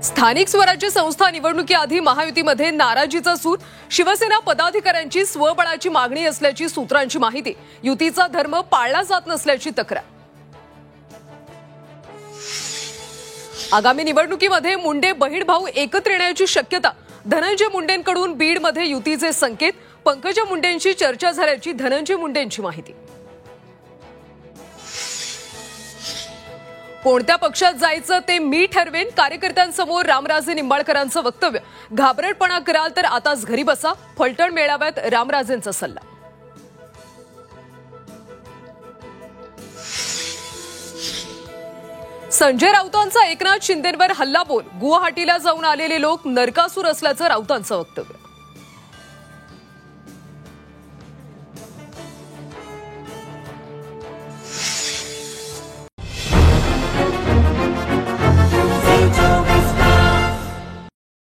स्थानिक स्वराज्य संस्था निवडणुकीआधी महायुतीमध्ये नाराजीचा सूर. शिवसेना पदाधिकाऱ्यांची स्वबळाची मागणी असल्याची सूत्रांची माहिती. युतीचा धर्म पाळला जात नसल्याची तक्रार. आगामी निवडणुकीमध्ये मुंडे बहीण भाऊ एकत्र येण्याची शक्यता. धनंजय मुंडेंकडून बीडमध्ये युतीचे संकेत. पंकजा मुंडेंशी चर्चा झाल्याची धनंजय मुंडेंची माहिती. कोणत्या पक्षात जायचं ते मी ठरवेन. कार्यकर्त्यांसमोर रामराजे निंबाळकरांचं वक्तव्य. घाबरटपणा कराल तर आताच घरी बसा. फलटण मेळाव्यात रामराजेंचा सल्ला. संजय राऊतांचा एकनाथ शिंदेंवर हल्लाबोल. गुवाहाटीला जाऊन आलेले लोक नरकासूर असल्याचं राऊतांचं वक्तव्य.